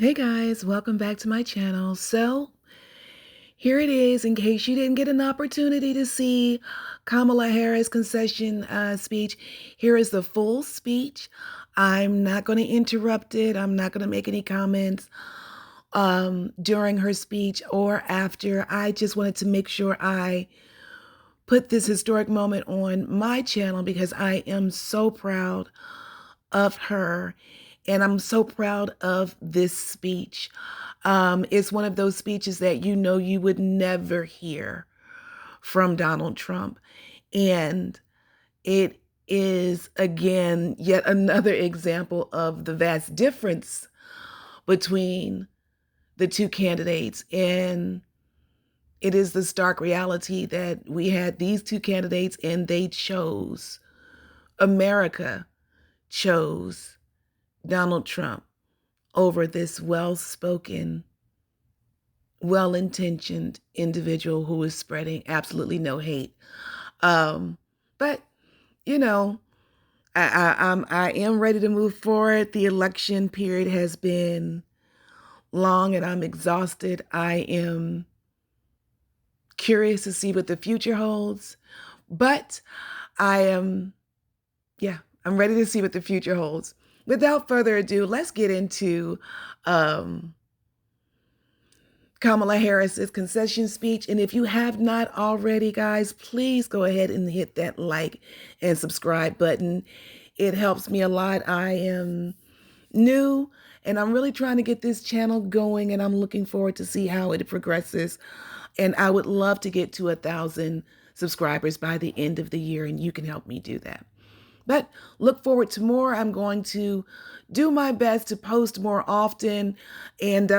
Hey guys, welcome back to my channel. So, here it is in case you didn't get an opportunity to see Kamala Harris' concession speech. Here is the full speech. I'm not going to interrupt it. I'm not going to make any comments during her speech or after. I just wanted to make sure I put this historic moment on my channel because I am so proud of her and I'm so proud of this speech. It's one of those speeches that you would never hear from Donald Trump. And it is, again, yet another example of the vast difference between the two candidates. And it is the stark reality that we had these two candidates and they chose, America chose Donald Trump over this well-spoken, well-intentioned individual who is spreading absolutely no hate. But you know, I am ready to move forward. The election period has been long, and I'm exhausted. I am curious to see what the future holds, but I'm ready to see what the future holds. Without further ado, let's get into Kamala Harris's concession speech. And if you have not already, guys, please go ahead and hit that like and subscribe button. It helps me a lot. I am new and I'm really trying to get this channel going, and I'm looking forward to see how it progresses. And I would love to get to 1,000 subscribers by the end of the year, and you can help me do that. But look forward to more. I'm going to do my best to post more often. And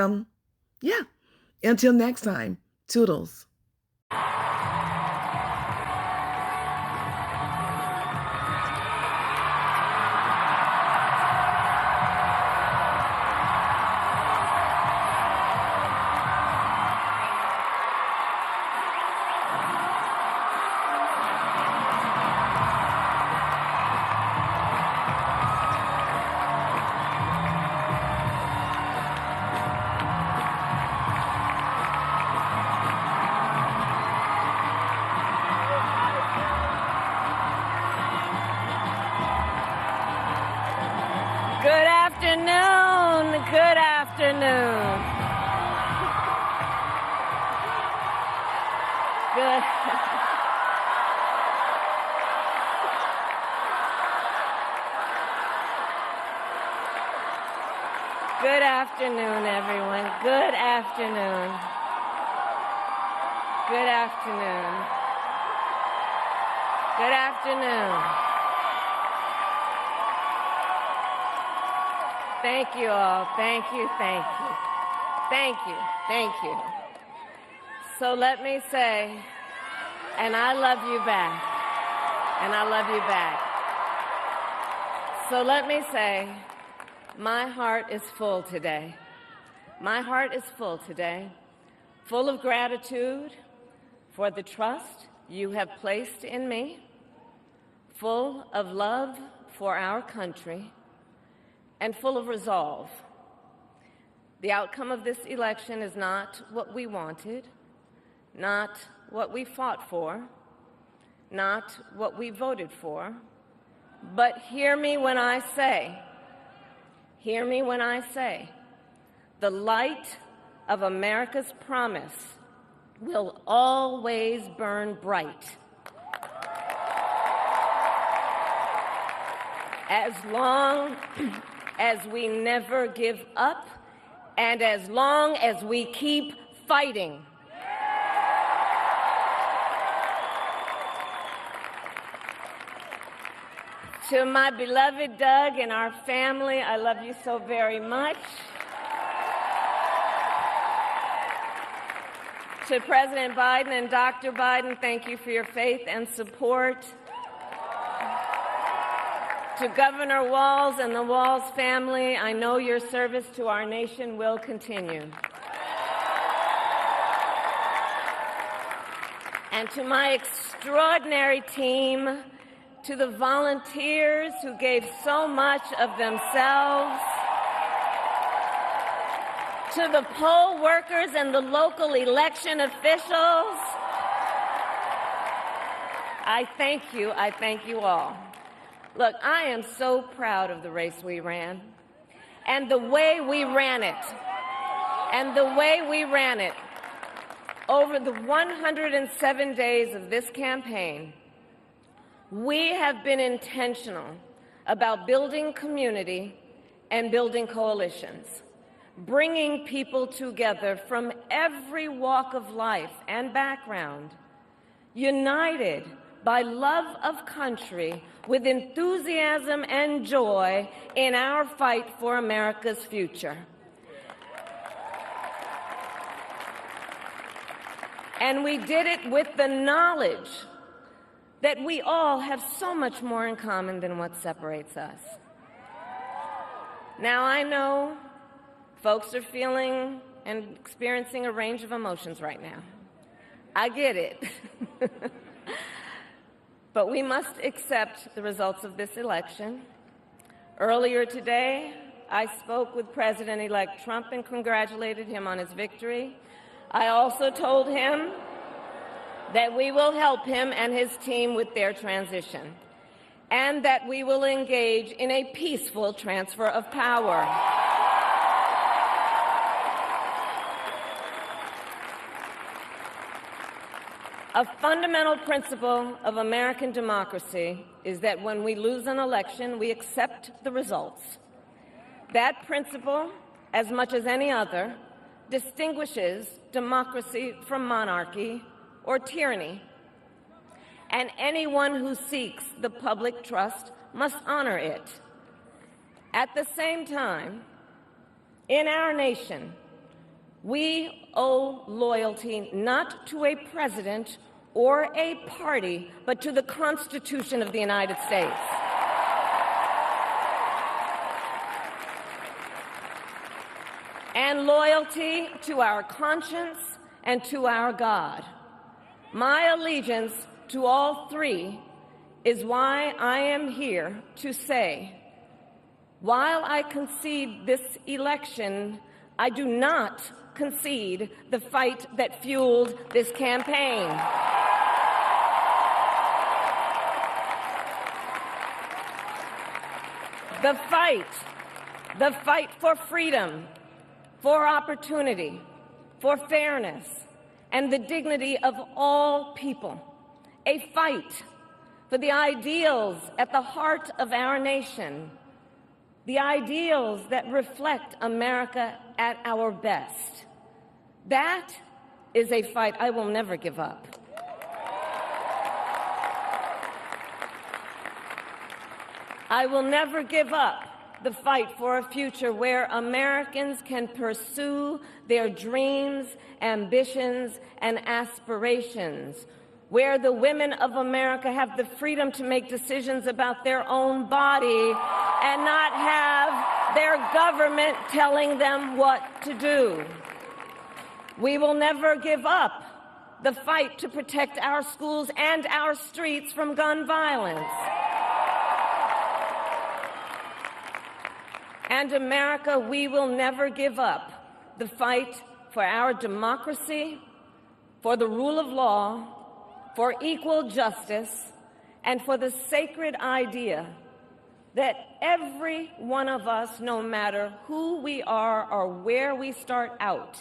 yeah, until next time, toodles. Good afternoon. Good afternoon. Good. Good afternoon, everyone. Good afternoon. Good afternoon. Good afternoon. Thank you all. Thank you, thank you. Thank you, thank you. So let me say, and I love you back. And I love you back. So let me say, my heart is full today. My heart is full today, full of gratitude for the trust you have placed in me, full of love for our country, and full of resolve. The outcome of this election is not what we wanted, not what we fought for, not what we voted for, but hear me when I say, the light of America's promise will always burn bright. As long as we never give up, and as long as we keep fighting. To my beloved Doug and our family, I love you so very much. To President Biden and Dr. Biden, thank you for your faith and support. To Governor Walz and the Walz family, I know your service to our nation will continue. And to my extraordinary team, to the volunteers who gave so much of themselves, to the poll workers and the local election officials, I thank you. I thank you all. Look, I am so proud of the race we ran and the way we ran it. And the way we ran it over the 107 days of this campaign, we have been intentional about building community and building coalitions, bringing people together from every walk of life and background, united by love of country with enthusiasm and joy in our fight for America's future. And we did it with the knowledge that we all have so much more in common than what separates us. Now, I know folks are feeling and experiencing a range of emotions right now. I get it. But we must accept the results of this election. Earlier today, I spoke with President-elect Trump and congratulated him on his victory. I also told him that we will help him and his team with their transition, and that we will engage in a peaceful transfer of power. A fundamental principle of American democracy is that when we lose an election, we accept the results. That principle, as much as any other, distinguishes democracy from monarchy or tyranny. And anyone who seeks the public trust must honor it. At the same time, in our nation, we owe loyalty not to a president or a party, but to the Constitution of the United States. And loyalty to our conscience and to our God. My allegiance to all three is why I am here to say, while I concede this election, I do not concede the fight that fueled this campaign. The fight for freedom, for opportunity, for fairness, and the dignity of all people. A fight for the ideals at the heart of our nation, the ideals that reflect America at our best. That is a fight I will never give up. I will never give up the fight for a future where Americans can pursue their dreams, ambitions, and aspirations, where the women of America have the freedom to make decisions about their own body and not have their government telling them what to do. We will never give up the fight to protect our schools and our streets from gun violence. And America, we will never give up the fight for our democracy, for the rule of law, for equal justice, and for the sacred idea that every one of us, no matter who we are or where we start out,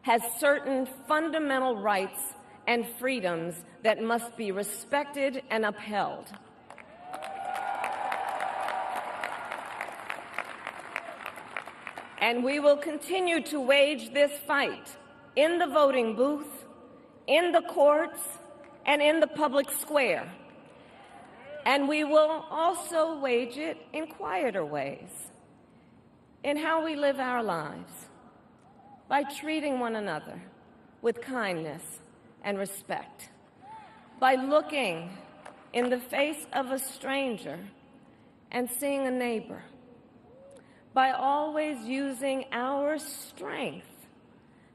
has certain fundamental rights and freedoms that must be respected and upheld. And we will continue to wage this fight in the voting booth, in the courts, and in the public square. And we will also wage it in quieter ways, in how we live our lives, by treating one another with kindness and respect, by looking in the face of a stranger and seeing a neighbor, by always using our strength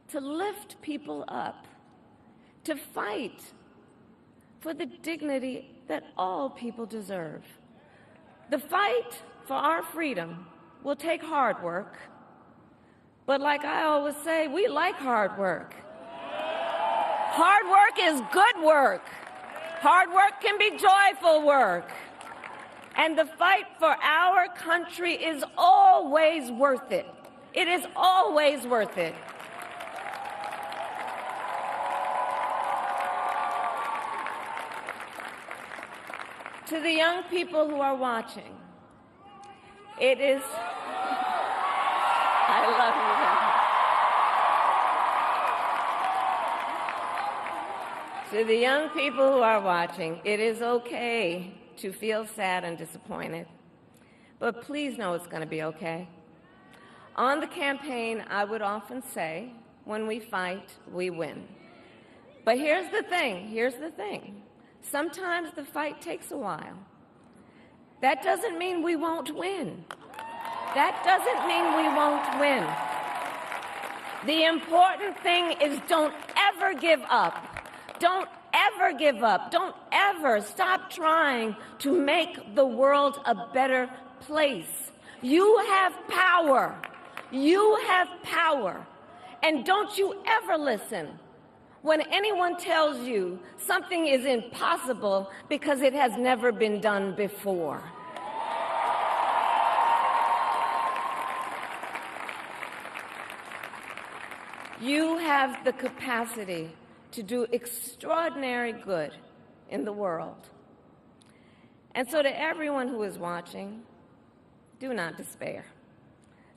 to lift people up, to fight for the dignity that all people deserve. The fight for our freedom will take hard work, But like I always say, we like hard work. Hard work is good work. Hard work can be joyful work. And the fight for our country is always worth it. It is always worth it. To the young people who are watching, it is, I love you. To the young people who are watching, it is okay to feel sad and disappointed, but please know it's going to be okay. On the campaign, I would often say, when we fight, we win. But here's the thing. Sometimes the fight takes a while. That doesn't mean we won't win. That doesn't mean we won't win. The important thing is don't ever give up. Don't ever give up. Don't ever stop trying to make the world a better place. You have power. You have power. And don't you ever listen when anyone tells you something is impossible because it has never been done before. You have the capacity to do extraordinary good in the world. And so to everyone who is watching, do not despair.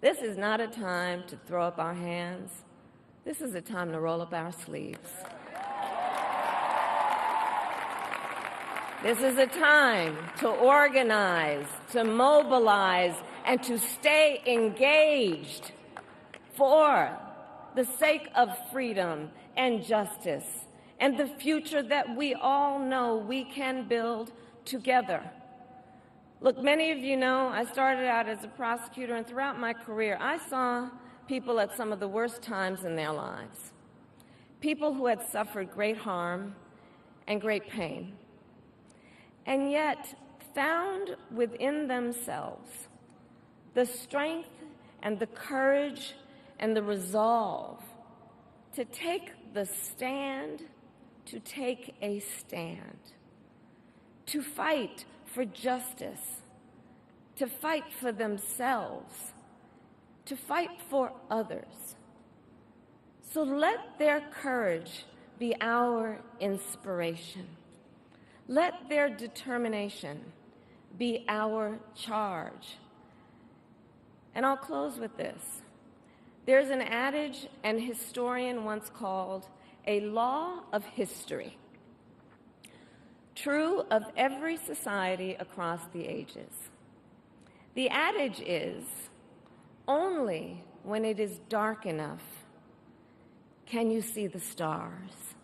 This is not a time to throw up our hands. This is a time to roll up our sleeves. This is a time to organize, to mobilize, and to stay engaged for the sake of freedom and justice and the future that we all know we can build together. Look, many of you know I started out as a prosecutor, and throughout my career, I saw people at some of the worst times in their lives. People who had suffered great harm and great pain, and yet found within themselves the strength and the courage and the resolve to take the stand, to take a stand, to fight for justice, to fight for themselves, to fight for others. So let their courage be our inspiration. Let their determination be our charge. And I'll close with this. There's an adage an historian once called a law of history, true of every society across the ages. The adage is, only when it is dark enough can you see the stars.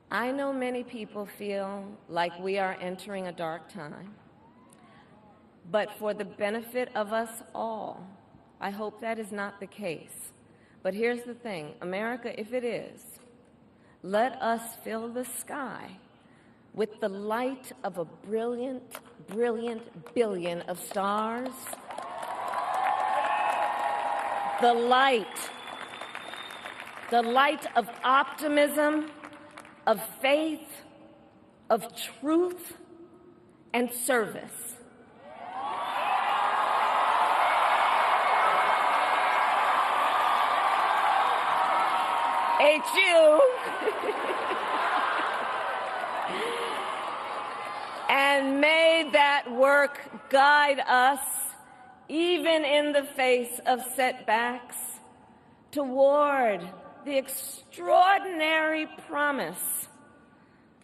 I know many people feel like we are entering a dark time, but for the benefit of us all, I hope that is not the case. But here's the thing, America, if it is, let us fill the sky with the light of a brilliant, brilliant billion of stars. The light of optimism, of faith, of truth, and service. HU. And may that work guide us, even in the face of setbacks, toward the extraordinary promise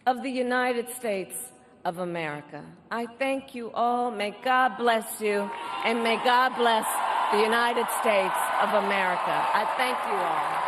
of the United States of America. I thank you all. May God bless you, and may God bless the United States of America. I thank you all.